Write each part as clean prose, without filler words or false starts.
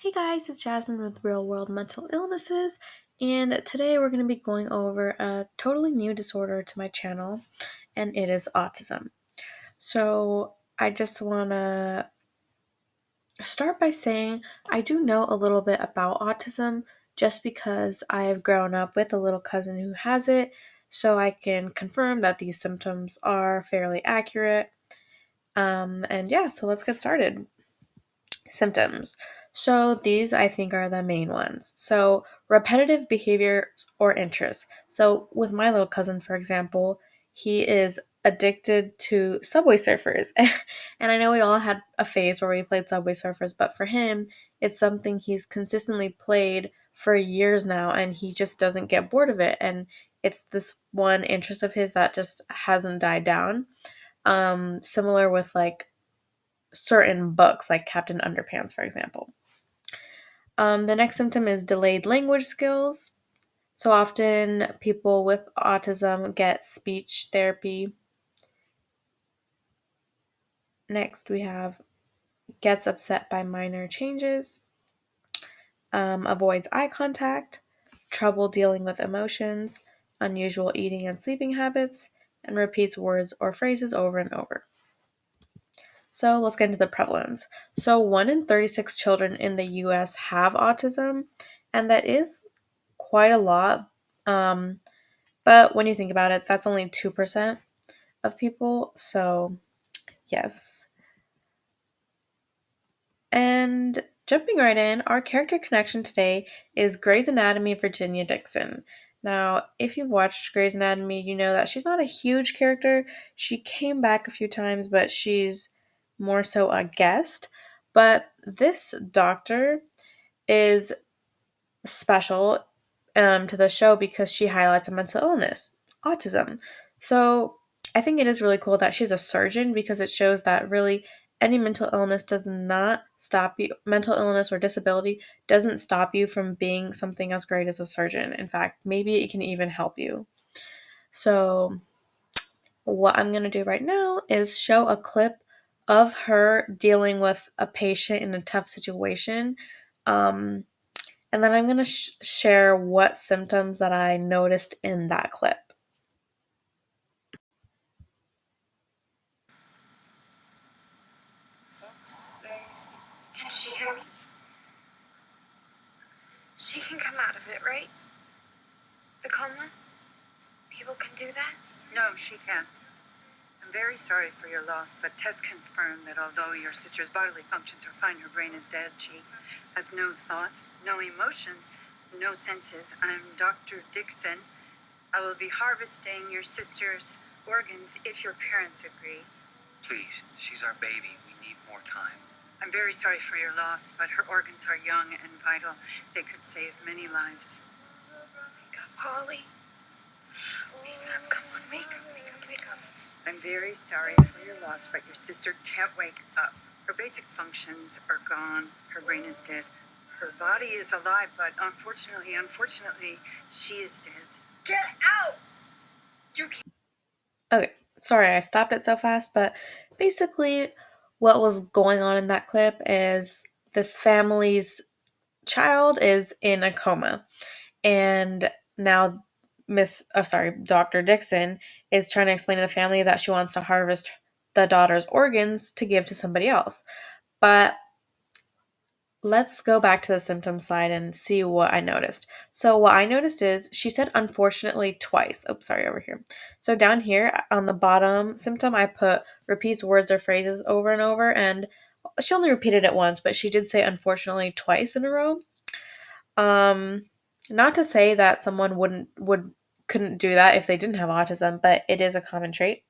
Hey guys, it's Jasmine with Real World Mental Illnesses, and today we're going to be going over a totally new disorder to my channel, and it is autism. So, I just want to start by saying I do know a little bit about autism just because I've grown up with a little cousin who has it, so I can confirm that these symptoms are fairly accurate. So let's get started. Symptoms. So these I think are the main ones. So repetitive behaviors or interests. So with my little cousin, for example, he is addicted to Subway Surfers. And I know we all had a phase where we played Subway Surfers, but for him, it's something he's consistently played for years now and he just doesn't get bored of it. And it's this one interest of his that just hasn't died down. Similar with like certain books, like Captain Underpants, for example. The next symptom is delayed language skills. So often people with autism get speech therapy. Next, we have gets upset by minor changes, avoids eye contact, trouble dealing with emotions, unusual eating and sleeping habits, and repeats words or phrases over and over. So let's get into the prevalence. So 1 in 36 children in the US have autism, and that is quite a lot. But when you think about it, that's only 2% of people. So, yes. And jumping right in, our character connection today is Grey's Anatomy Virginia Dixon. Now, if you've watched Grey's Anatomy, you know that she's not a huge character. She came back a few times, but she's more so a guest. But this doctor is special to the show because she highlights a mental illness, autism. So I think it is really cool that she's a surgeon because it shows that really any mental illness does not stop you, mental illness or disability doesn't stop you from being something as great as a surgeon. In fact, maybe it can even help you. So, what I'm going to do right now is show a clip of her dealing with a patient in a tough situation. Um, and then I'm going to share what symptoms that I noticed in that clip. Can she hear me? She can come out of it, right? The coma? People can do that? No, she can't. I'm very sorry for your loss, but tests confirm that although your sister's bodily functions are fine, her brain is dead. She has no thoughts, no emotions, no senses. I'm Dr. Dixon. I will be harvesting your sister's organs if your parents agree. Please, she's our baby. We need more time. I'm very sorry for your loss, but her organs are young and vital. They could save many lives. Wake up, Holly. Wake up, come on, wake up, wake up, wake up. I'm very sorry for your loss, but your sister can't wake up. Her basic functions are gone. Her brain is dead. Her body is alive, but unfortunately, she is dead. Get out! You can't. Okay, sorry I stopped it so fast, but basically what was going on in that clip is this family's child is in a coma, and now Dr. Dixon is trying to explain to the family that she wants to harvest the daughter's organs to give to somebody else. But let's go back to the symptom slide and see what I noticed. So what I noticed is she said unfortunately twice. Oh, sorry, over here. So down here on the bottom symptom, I put repeats words or phrases over and over, and she only repeated it once, but she did say unfortunately twice in a row. Not to say that someone couldn't do that if they didn't have autism, but it is a common trait.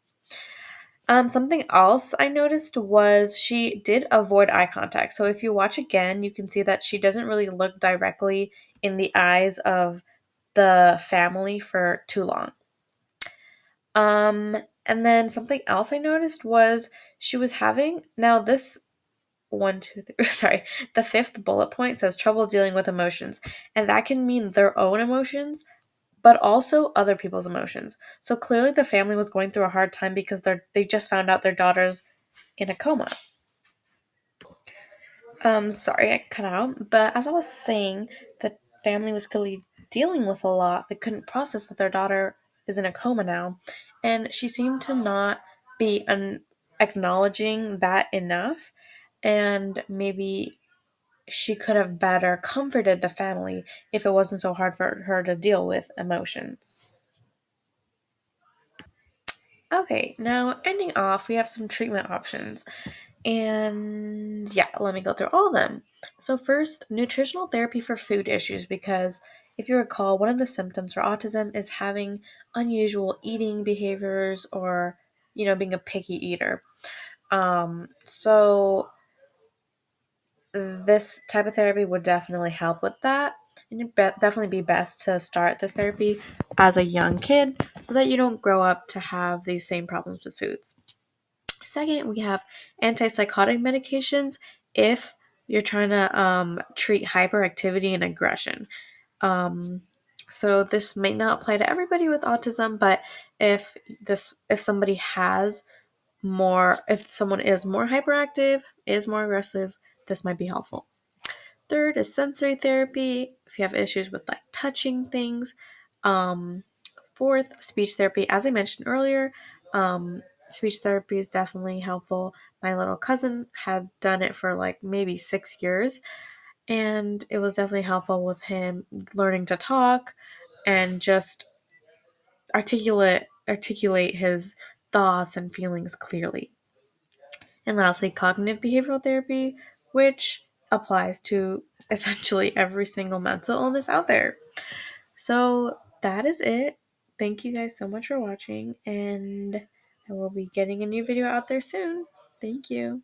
Something else I noticed was she did avoid eye contact. So if you watch again, you can see that she doesn't really look directly in the eyes of the family for too long. And then something else I noticed was she was having, now this one, two, three, sorry, the fifth bullet point says trouble dealing with emotions. And that can mean their own emotions, but also other people's emotions. So clearly the family was going through a hard time because they just found out their daughter's in a coma. Sorry, I cut out. But as I was saying, the family was clearly dealing with a lot. They couldn't process that their daughter is in a coma now, and she seemed to not be acknowledging that enough. And maybe she could have better comforted the family if it wasn't so hard for her to deal with emotions. Okay, now ending off, we have some treatment options. And yeah, let me go through all of them. So, first, nutritional therapy for food issues, because if you recall, one of the symptoms for autism is having unusual eating behaviors or, being a picky eater. So this type of therapy would definitely help with that. And it'd definitely be best to start this therapy as a young kid so that you don't grow up to have these same problems with foods. Second, we have antipsychotic medications if you're trying to treat hyperactivity and aggression. Um, so this may not apply to everybody with autism, but if somebody has more, if someone is more hyperactive, is more aggressive, this might be helpful. Third is sensory therapy if you have issues with like touching things. Um, Fourth, speech therapy. As I mentioned earlier, speech therapy is definitely helpful. My little cousin had done it for like maybe 6 years, and it was definitely helpful with him learning to talk and just articulate his thoughts and feelings clearly. And lastly, cognitive behavioral therapy, which applies to essentially every single mental illness out there. So that is it. Thank you guys so much for watching, and I will be getting a new video out there soon. Thank you.